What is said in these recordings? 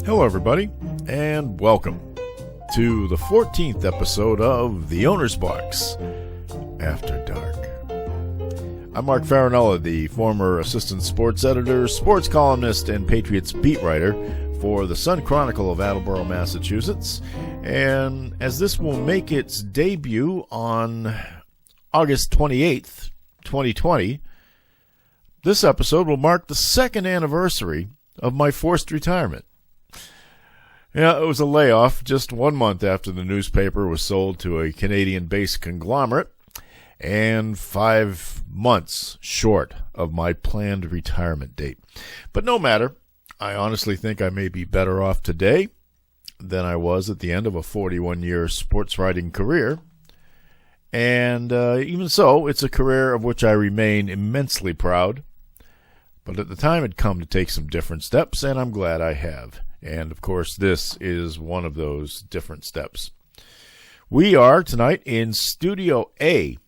Hello, everybody, and welcome to the 14th episode of The Owner's Box After Dark. I'm Mark Farinella, the former assistant sports editor, sports columnist, and Patriots beat writer for the Sun Chronicle of Attleboro, Massachusetts. And as this will make its debut on August 28th, 2020, this episode will mark the second anniversary of my forced retirement. Yeah, it was a layoff just 1 month after the newspaper was sold to a Canadian-based conglomerate, and 5 months short of my planned retirement date. But no matter, I honestly think I may be better off today than I was at the end of a 41-year sports writing career. And even so, it's a career of which I remain immensely proud. But at the time had come to take some different steps, and I'm glad I have. And, of course, this is one of those different steps. We are tonight in Studio A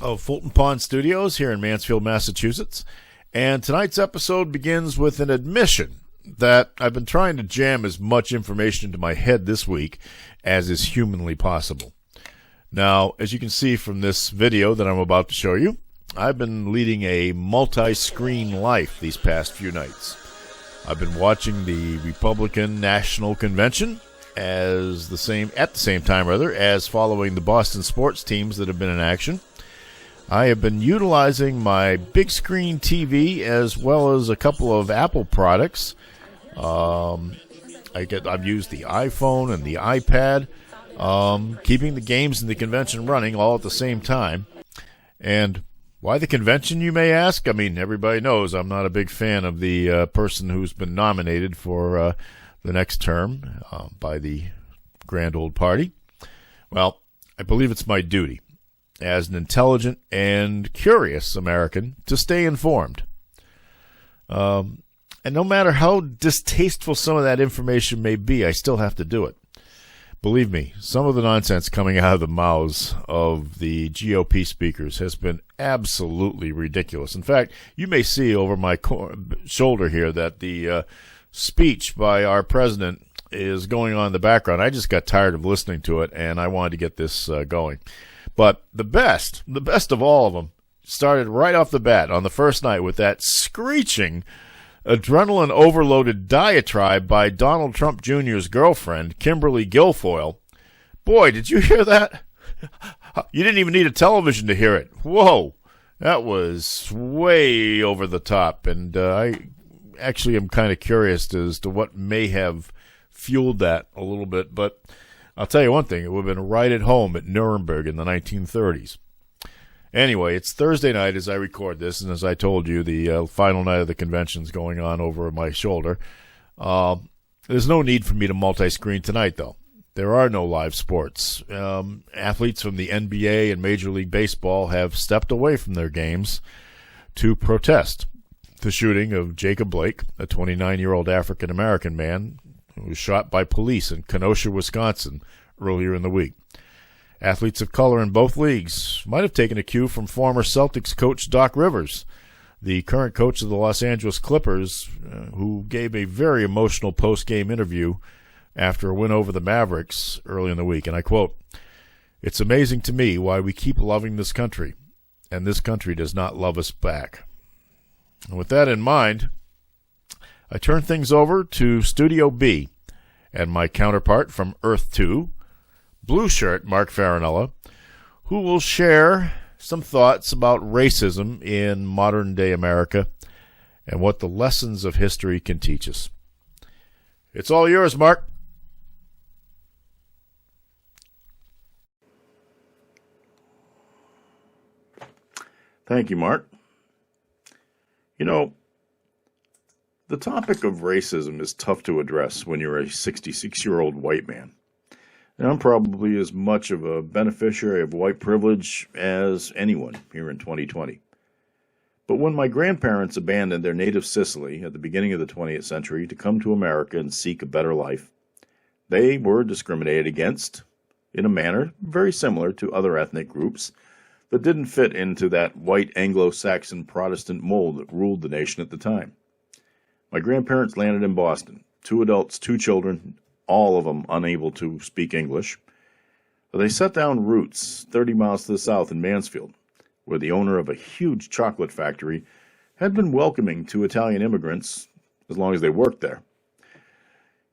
of Fulton Pond Studios here in Mansfield, Massachusetts. And tonight's episode begins with an admission that I've been trying to jam as much information into my head this week as is humanly possible. Now, as you can see from this video that I'm about to show you, I've been leading a multi-screen life these past few nights. I've been watching the Republican National Convention at the same time as following the Boston sports teams that have been in action. I have been utilizing my big screen TV as well as a couple of Apple products. I've used the iPhone and the iPad, keeping the games in the convention running all at the same time. And why the convention, you may ask? I mean, everybody knows I'm not a big fan of the person who's been nominated for the next term by the Grand Old Party. Well, I believe it's my duty as an intelligent and curious American to stay informed. And no matter how distasteful some of that information may be, I still have to do it. Believe me, some of the nonsense coming out of the mouths of the GOP speakers has been absolutely ridiculous. In fact, you may see over my shoulder here that the speech by our president is going on in the background. I just got tired of listening to it, and I wanted to get this going. But the best of all of them started right off the bat on the first night with that screeching, adrenaline-overloaded diatribe by Donald Trump Jr.'s girlfriend, Kimberly Guilfoyle. Boy, did you hear that? You didn't even need a television to hear it. Whoa, that was way over the top. And I actually am kind of curious as to what may have fueled that a little bit. But I'll tell you one thing, it would have been right at home at Nuremberg in the 1930s. Anyway, it's Thursday night as I record this, and as I told you, the final night of the convention's going on over my shoulder. There's no need for me to multi-screen tonight, though. There are no live sports. Athletes from the NBA and Major League Baseball have stepped away from their games to protest the shooting of Jacob Blake, a 29-year-old African-American man who was shot by police in Kenosha, Wisconsin, earlier in the week. Athletes of color in both leagues might have taken a cue from former Celtics coach Doc Rivers, the current coach of the Los Angeles Clippers, who gave a very emotional post-game interview after a win over the Mavericks early in the week. And I quote, "It's amazing to me why we keep loving this country, and this country does not love us back." And with that in mind, I turn things over to Studio B and my counterpart from Earth 2, Blue Shirt Mark Farinella, who will share some thoughts about racism in modern-day America and what the lessons of history can teach us. It's all yours, Mark. Thank you, Mark. You know, the topic of racism is tough to address when you're a 66-year-old white man. And I'm probably as much of a beneficiary of white privilege as anyone here in 2020. But when my grandparents abandoned their native Sicily at the beginning of the 20th century to come to America and seek a better life, they were discriminated against in a manner very similar to other ethnic groups that didn't fit into that white Anglo-Saxon Protestant mold that ruled the nation at the time. My grandparents landed in Boston, 2 adults, 2 children, all of them unable to speak English. But they set down roots 30 miles to the south in Mansfield, where the owner of a huge chocolate factory had been welcoming to Italian immigrants as long as they worked there.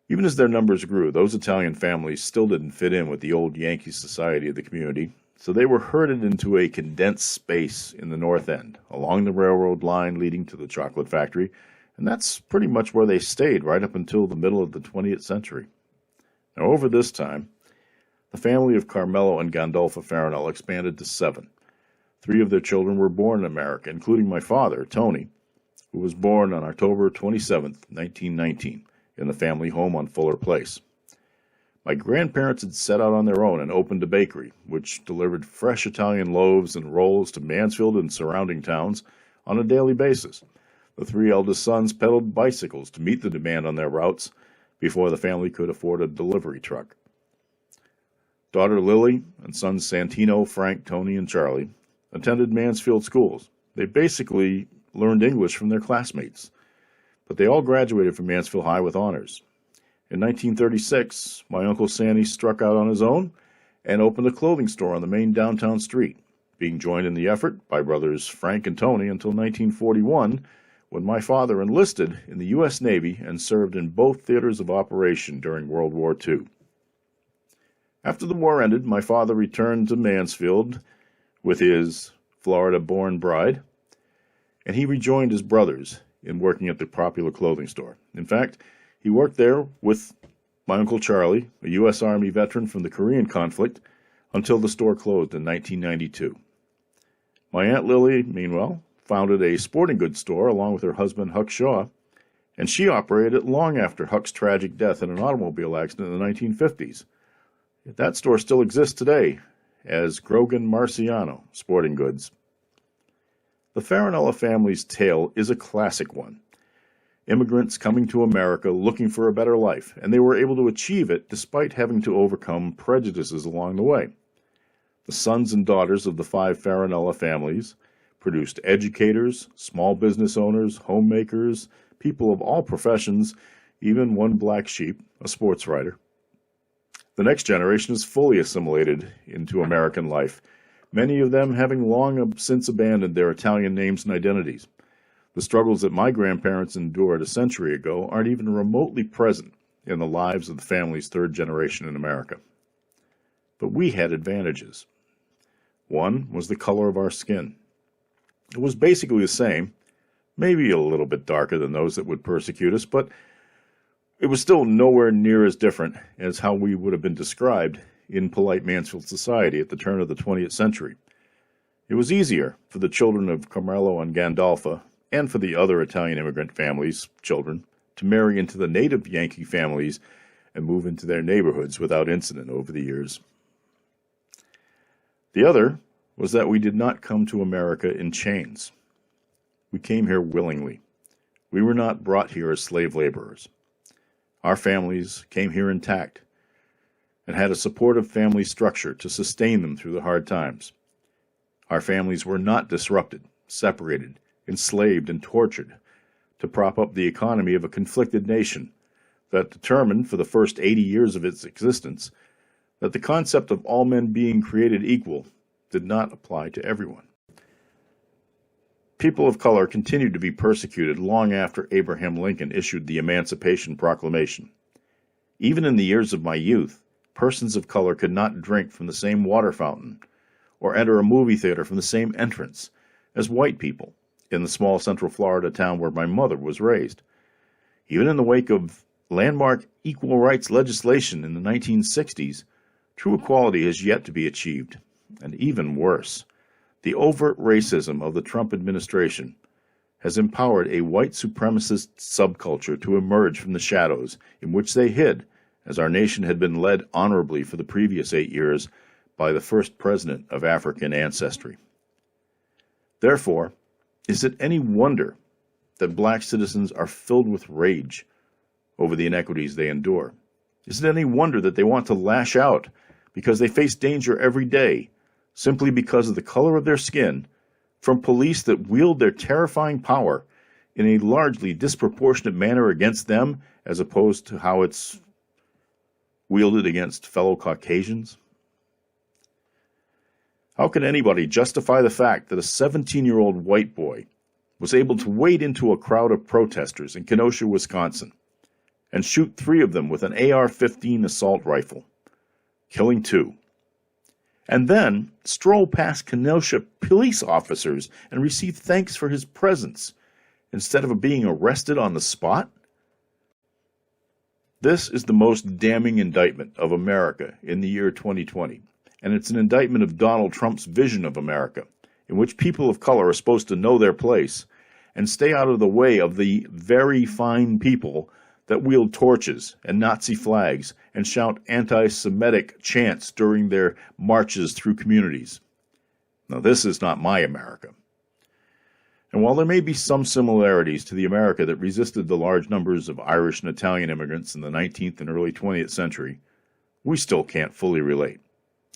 Even as their numbers grew, those Italian families still didn't fit in with the old Yankee society of the community, so they were herded into a condensed space in the north end, along the railroad line leading to the chocolate factory, and that's pretty much where they stayed right up until the middle of the 20th century. Now, over this time, the family of Carmelo and Gandolfo Farinella expanded to 7. 3 of their children were born in America, including my father, Tony, who was born on October 27, 1919, in the family home on Fuller Place. My grandparents had set out on their own and opened a bakery, which delivered fresh Italian loaves and rolls to Mansfield and surrounding towns on a daily basis. The 3 eldest sons pedaled bicycles to meet the demand on their routes before the family could afford a delivery truck. Daughter Lily and sons Santino, Frank, Tony, and Charlie attended Mansfield schools. They basically learned English from their classmates, but they all graduated from Mansfield High with honors. In 1936, my Uncle Sandy struck out on his own and opened a clothing store on the main downtown street, being joined in the effort by brothers Frank and Tony until 1941, when my father enlisted in the U.S. Navy and served in both theaters of operation during World War II. After the war ended, my father returned to Mansfield with his Florida-born bride, and he rejoined his brothers in working at the popular clothing store. In fact, he worked there with my Uncle Charlie, a U.S. Army veteran from the Korean conflict, until the store closed in 1992. My Aunt Lily, meanwhile, founded a sporting goods store along with her husband Huck Shaw, and she operated it long after Huck's tragic death in an automobile accident in the 1950s. That store still exists today as Grogan Marciano Sporting Goods. The Farinella family's tale is a classic one. Immigrants coming to America looking for a better life, and they were able to achieve it despite having to overcome prejudices along the way. The sons and daughters of the 5 Farinella families produced educators, small business owners, homemakers, people of all professions, even one black sheep, a sports writer. The next generation is fully assimilated into American life, many of them having long since abandoned their Italian names and identities. The struggles that my grandparents endured a century ago aren't even remotely present in the lives of the family's 3rd generation in America. But we had advantages. One was the color of our skin. It was basically the same, maybe a little bit darker than those that would persecute us, but it was still nowhere near as different as how we would have been described in polite Mansfield society at the turn of the 20th century. It was easier for the children of Carmelo and Gandolfo, and for the other Italian immigrant families' children, to marry into the native Yankee families and move into their neighborhoods without incident over the years. The other was that we did not come to America in chains. We came here willingly. We were not brought here as slave laborers. Our families came here intact and had a supportive family structure to sustain them through the hard times. Our families were not disrupted, separated, enslaved, and tortured to prop up the economy of a conflicted nation that determined for the first 80 years of its existence that the concept of all men being created equal did not apply to everyone. People of color continued to be persecuted long after Abraham Lincoln issued the Emancipation Proclamation. Even in the years of my youth, persons of color could not drink from the same water fountain or enter a movie theater from the same entrance as white people in the small Central Florida town where my mother was raised. Even in the wake of landmark equal rights legislation in the 1960s, true equality has yet to be achieved, and even worse, the overt racism of the Trump administration has empowered a white supremacist subculture to emerge from the shadows in which they hid, as our nation had been led honorably for the previous 8 years by the first president of African ancestry. Therefore, is it any wonder that black citizens are filled with rage over the inequities they endure? Is it any wonder that they want to lash out because they face danger every day, simply because of the color of their skin, from police that wield their terrifying power in a largely disproportionate manner against them as opposed to how it's wielded against fellow Caucasians? How can anybody justify the fact that a 17-year-old white boy was able to wade into a crowd of protesters in Kenosha, Wisconsin, and shoot 3 of them with an AR-15 assault rifle, killing 2, and then stroll past Kenosha police officers and receive thanks for his presence instead of being arrested on the spot? This is the most damning indictment of America in the year 2020, and it's an indictment of Donald Trump's vision of America, in which people of color are supposed to know their place and stay out of the way of the very fine people that wield torches and Nazi flags and shout anti-Semitic chants during their marches through communities. Now, this is not my America. And while there may be some similarities to the America that resisted the large numbers of Irish and Italian immigrants in the 19th and early 20th century, we still can't fully relate.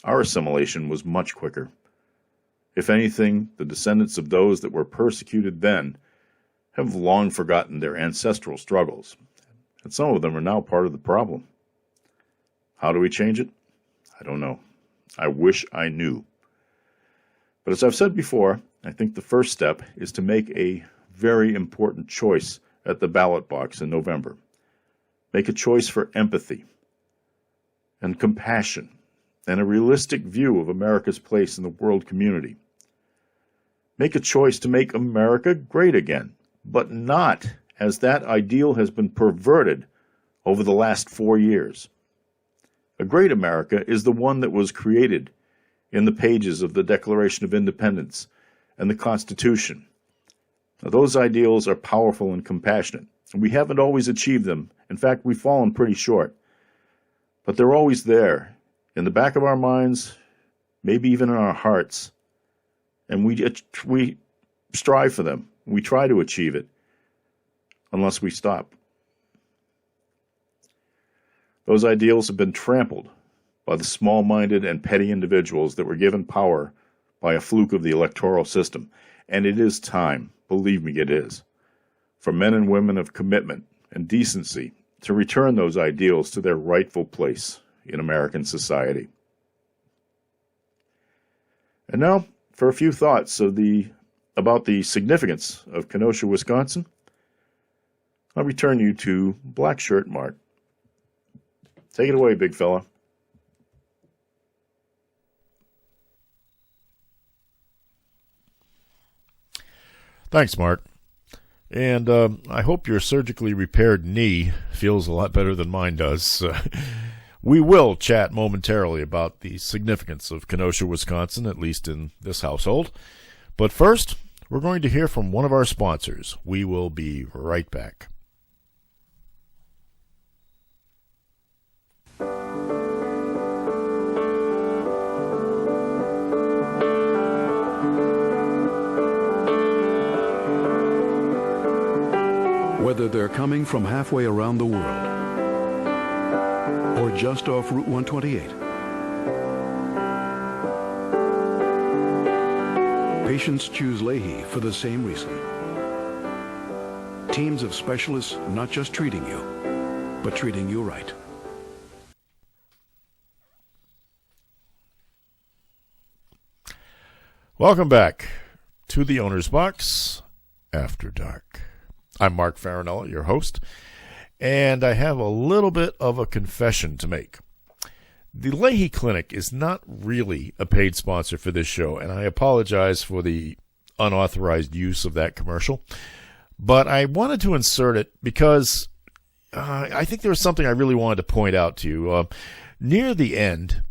Our assimilation was much quicker. If anything, the descendants of those that were persecuted then have long forgotten their ancestral struggles, and some of them are now part of the problem. How do we change it? I don't know. I wish I knew. But as I've said before, I think the first step is to make a very important choice at the ballot box in November. Make a choice for empathy and compassion and a realistic view of America's place in the world community. Make a choice to make America great again, but not as that ideal has been perverted over the last 4 years. A great America is the one that was created in the pages of the Declaration of Independence and the Constitution. Now, those ideals are powerful and compassionate, and we haven't always achieved them. In fact, we've fallen pretty short. But they're always there, in the back of our minds, maybe even in our hearts, and we strive for them. We try to achieve it, unless we stop. Those ideals have been trampled by the small-minded and petty individuals that were given power by a fluke of the electoral system. And it is time, believe me it is, for men and women of commitment and decency to return those ideals to their rightful place in American society. And now, for a few thoughts about the significance of Kenosha, Wisconsin, I'll return you to Black Shirt Mark. Take it away, big fella. Thanks, Mark. And I hope your surgically repaired knee feels a lot better than mine does. We will chat momentarily about the significance of Kenosha, Wisconsin, at least in this household. But first, we're going to hear from one of our sponsors. We will be right back. Whether they're coming from halfway around the world or just off Route 128, patients choose Leahy for the same reason. Teams of specialists not just treating you, but treating you right. Welcome back to the Owner's Box After Dark. I'm Mark Farinella, your host, and I have a little bit of a confession to make. The Leahy Clinic is not really a paid sponsor for this show, and I apologize for the unauthorized use of that commercial, but I wanted to insert it because I think there was something I really wanted to point out to you. Near the end,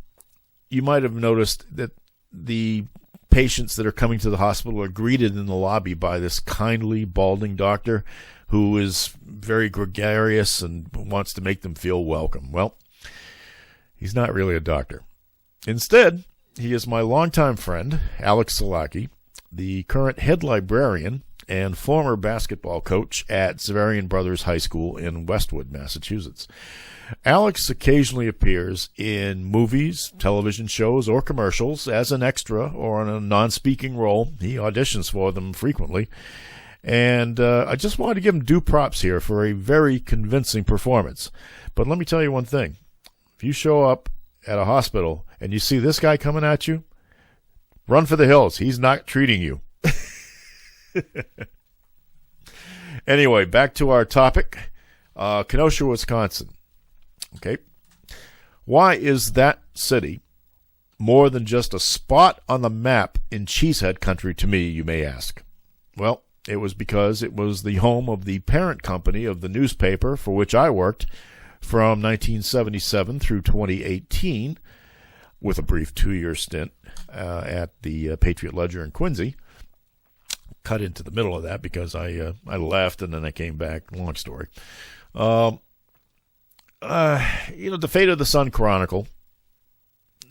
you might have noticed that the patients that are coming to the hospital are greeted in the lobby by this kindly, balding doctor who is very gregarious and wants to make them feel welcome. Well, he's not really a doctor. Instead, he is my longtime friend, Alex Salaki, the current head librarian and former basketball coach at Zavarian Brothers High School in Westwood, Massachusetts. Alex occasionally appears in movies, television shows, or commercials as an extra or in a non-speaking role. He auditions for them frequently. And I just wanted to give him due props here for a very convincing performance. But let me tell you one thing. If you show up at a hospital and you see this guy coming at you, run for the hills. He's not treating you. Anyway, back to our topic. Kenosha, Wisconsin. Okay. Why is that city more than just a spot on the map in cheesehead country to me, you may ask? Well, it was because it was the home of the parent company of the newspaper for which I worked from 1977 through 2018, with a brief 2-year stint at the Patriot Ledger in Quincy. Cut into the middle of that because I left and then I came back. Long story. The fate of the Sun Chronicle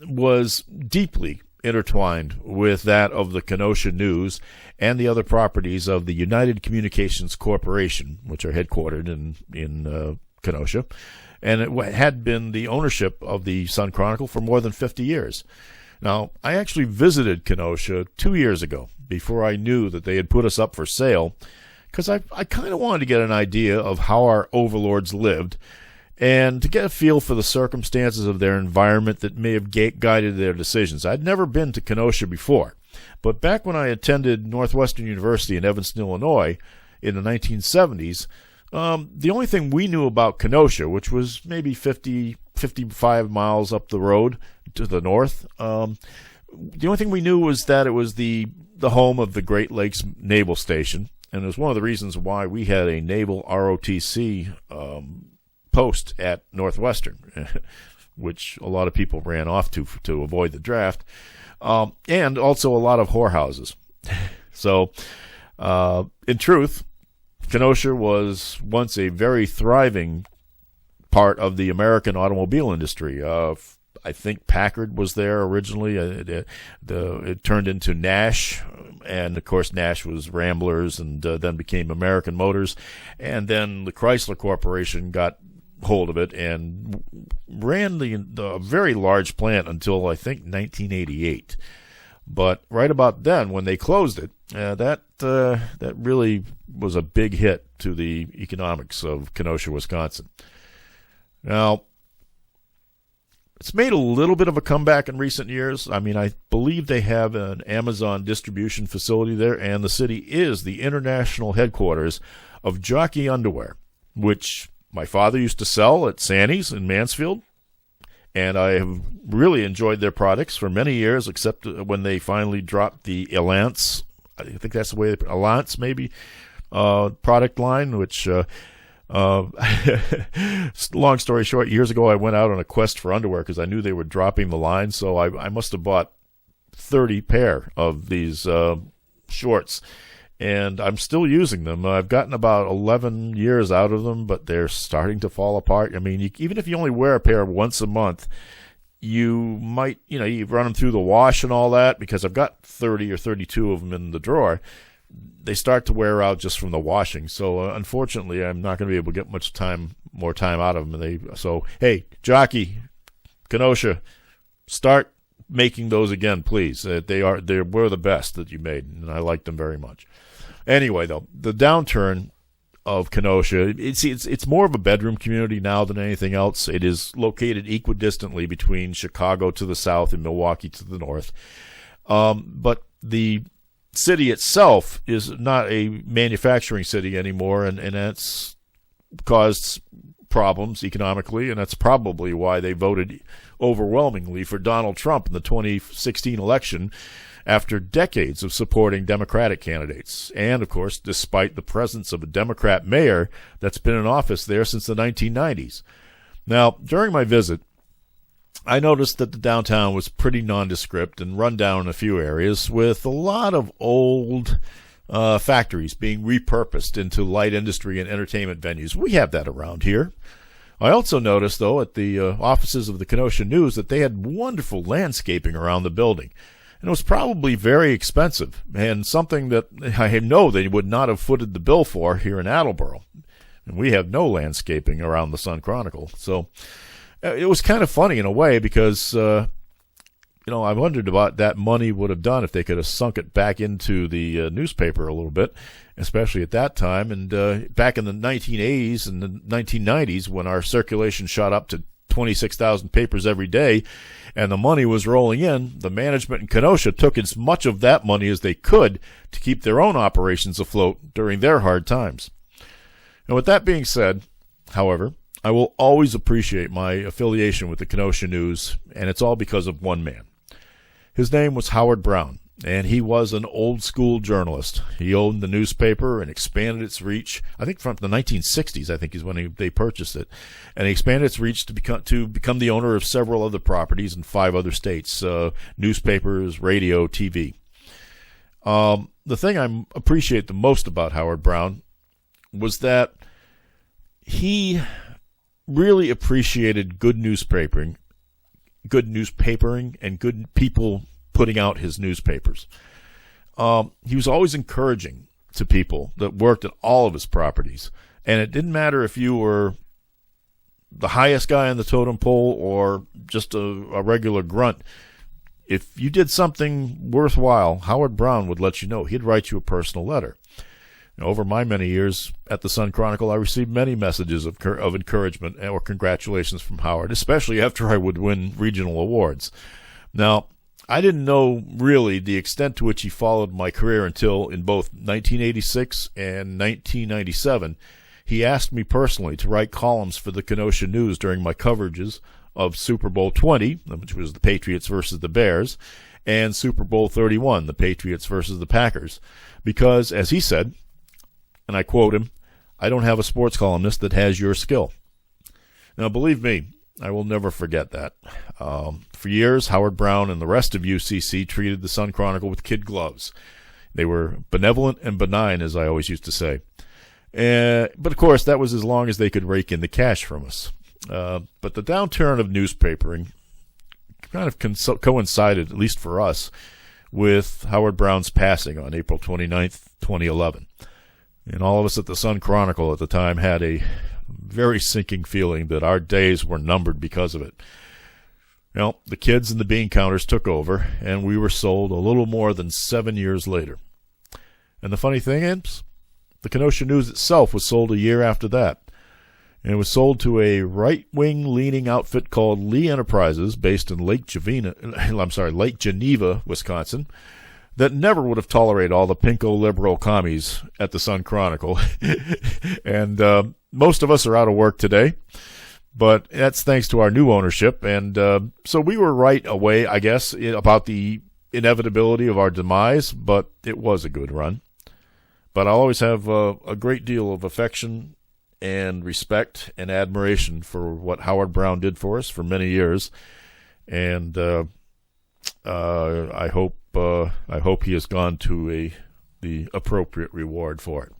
was deeply intertwined with that of the Kenosha News and the other properties of the United Communications Corporation, which are headquartered in Kenosha. And it had been the ownership of the Sun Chronicle for more than 50 years. Now, I actually visited Kenosha 2 years ago before I knew that they had put us up for sale, because I kind of wanted to get an idea of how our overlords lived and to get a feel for the circumstances of their environment that may have guided their decisions. I'd never been to Kenosha before, but back when I attended Northwestern University in Evanston, Illinois in the 1970s, the only thing we knew about Kenosha, which was maybe 55 miles up the road to the north, the only thing we knew was that it was the home of the Great Lakes Naval Station, and it was one of the reasons why we had a naval ROTC post at Northwestern, which a lot of people ran off to avoid the draft, and also a lot of whorehouses. So, in truth, Kenosha was once a very thriving part of the American automobile industry. I think Packard was there originally. It turned into Nash, and of course Nash was Ramblers, and then became American Motors, and then the Chrysler Corporation got hold of it and ran the very large plant until I think 1988. But right about then, when they closed it, that really was a big hit to the economics of Kenosha, Wisconsin. Now, it's made a little bit of a comeback in recent years. I mean, I believe they have an Amazon distribution facility there, and the city is the international headquarters of Jockey Underwear, which my father used to sell at Sandy's in Mansfield. And I have really enjoyed their products for many years, except when they finally dropped the Alliance, I think that's the way, Alliance maybe, product line, which, long story short, years ago I went out on a quest for underwear because I knew they were dropping the line, so I must have bought 30 pair of these shorts. And I'm still using them. I've gotten about 11 years out of them, but they're starting to fall apart. I mean, even if you only wear a pair once a month, you might, you run them through the wash and all that, because I've got 30 or 32 of them in the drawer. They start to wear out just from the washing. So, unfortunately, I'm not going to be able to get much more time out of them. So, hey, Jockey, Kenosha, start making those again, please. They were the best that you made, and I like them very much. Anyway, though, the downturn of Kenosha, it's more of a bedroom community now than anything else. It is located equidistantly between Chicago to the south and Milwaukee to the north. But the city itself is not a manufacturing city anymore, and that's caused problems economically, and that's probably why they voted overwhelmingly for Donald Trump in the 2016 election, after decades of supporting Democratic candidates. And, of course, despite the presence of a Democrat mayor that's been in office there since the 1990s. Now, during my visit, I noticed that the downtown was pretty nondescript and run down in a few areas, with a lot of old factories being repurposed into light industry and entertainment venues. We have that around here. I also noticed, though, at the offices of the Kenosha News that they had wonderful landscaping around the building. And it was probably very expensive, and something that I know they would not have footed the bill for here in Attleboro. And we have no landscaping around the Sun Chronicle. So it was kind of funny in a way, because, I wondered about that money would have done if they could have sunk it back into the newspaper a little bit. especially at that time. And back in the 1980s and the 1990s, when our circulation shot up to 26,000 papers every day and the money was rolling in, the management in Kenosha took as much of that money as they could to keep their own operations afloat during their hard times. And with that being said, however, I will always appreciate my affiliation with the Kenosha News, and it's all because of one man. His name was Howard Brown, and he was an old-school journalist. He owned the newspaper and expanded its reach. I think from the 1960s, I think is when they purchased it. And he expanded its reach to become the owner of several other properties in 5 other states, newspapers, radio, TV. The thing I appreciate the most about Howard Brown was that he really appreciated good newspapering and good people putting out his newspapers. He was always encouraging to people that worked at all of his properties. And it didn't matter if you were the highest guy on the totem pole or just a regular grunt. If you did something worthwhile, Howard Brown would let you know. He'd write you a personal letter. Over my many years at the Sun-Chronicle, I received many messages of encouragement or congratulations from Howard, especially after I would win regional awards. Now, I didn't know really the extent to which he followed my career until in both 1986 and 1997, he asked me personally to write columns for the Kenosha News during my coverages of Super Bowl 20, which was the Patriots versus the Bears, and Super Bowl 31, the Patriots versus the Packers, because, as he said, and I quote him, "I don't have a sports columnist that has your skill." Now, believe me, I will never forget that. For years, Howard Brown and the rest of UCC treated the Sun-Chronicle with kid gloves. They were benevolent and benign, as I always used to say. But, of course, that was as long as they could rake in the cash from us. But the downturn of newspapering kind of coincided, at least for us, with Howard Brown's passing on April 29th, 2011. And all of us at the Sun-Chronicle at the time had a very sinking feeling that our days were numbered because of it. The kids and the bean counters took over, and we were sold a little more than 7 years later. And the funny thing is, the Kenosha News itself was sold a year after that. And it was sold to a right-wing leaning outfit called Lee Enterprises, based in Lake Geneva, Wisconsin, that never would have tolerated all the pinko liberal commies at the Sun-Chronicle. And most of us are out of work today, but that's thanks to our new ownership. And so we were right away, I guess, about the inevitability of our demise, but it was a good run. But I always have a great deal of affection and respect and admiration for what Howard Brown did for us for many years. And I hope he has gone to the appropriate reward for it.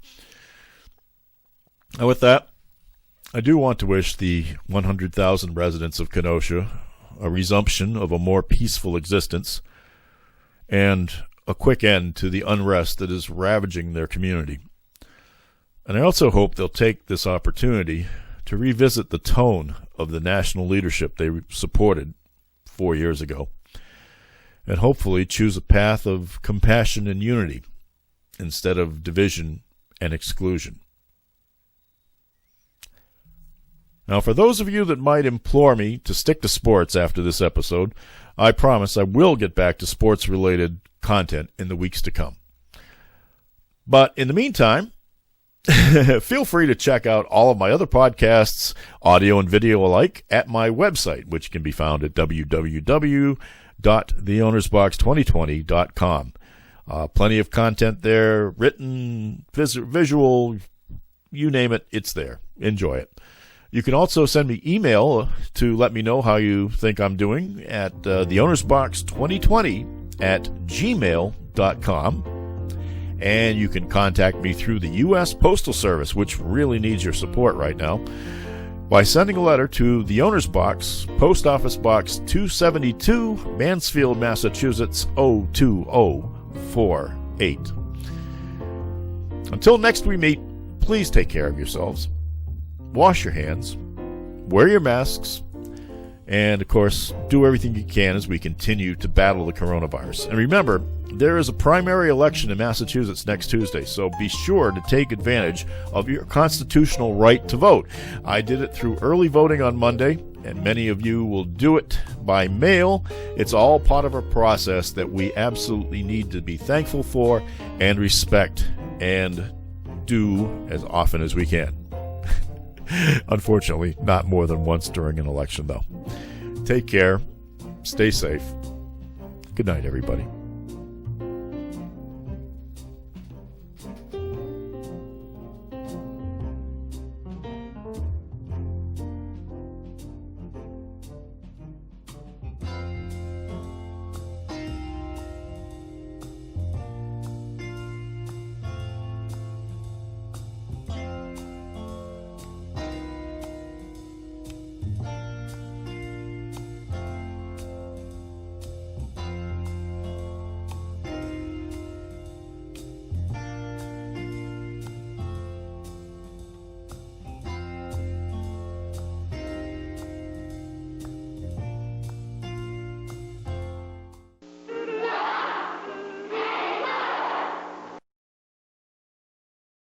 Now, with that, I do want to wish the 100,000 residents of Kenosha a resumption of a more peaceful existence and a quick end to the unrest that is ravaging their community. And I also hope they'll take this opportunity to revisit the tone of the national leadership they supported 4 years ago, and hopefully choose a path of compassion and unity instead of division and exclusion. Now, for those of you that might implore me to stick to sports after this episode, I promise I will get back to sports-related content in the weeks to come. But in the meantime, feel free to check out all of my other podcasts, audio and video alike, at my website, which can be found at www.theownersbox2020.com. Plenty of content there, written, visual, you name it, it's there. Enjoy it. You can also send me email to let me know how you think I'm doing at theownersbox2020@gmail.com. And you can contact me through the U.S. Postal Service, which really needs your support right now, by sending a letter to the Owner's Box, Post Office Box 272, Mansfield, Massachusetts 02048. Until next we meet, please take care of yourselves. Wash your hands, wear your masks, And, of course, do everything you can as we continue to battle the coronavirus. And remember, there is a primary election in Massachusetts next Tuesday, so be sure to take advantage of your constitutional right to vote. I did it through early voting on Monday, and many of you will do it by mail. It's all part of a process that we absolutely need to be thankful for and respect and do as often as we can. Unfortunately, not more than once during an election, though. Take care. Stay safe. Good night, everybody.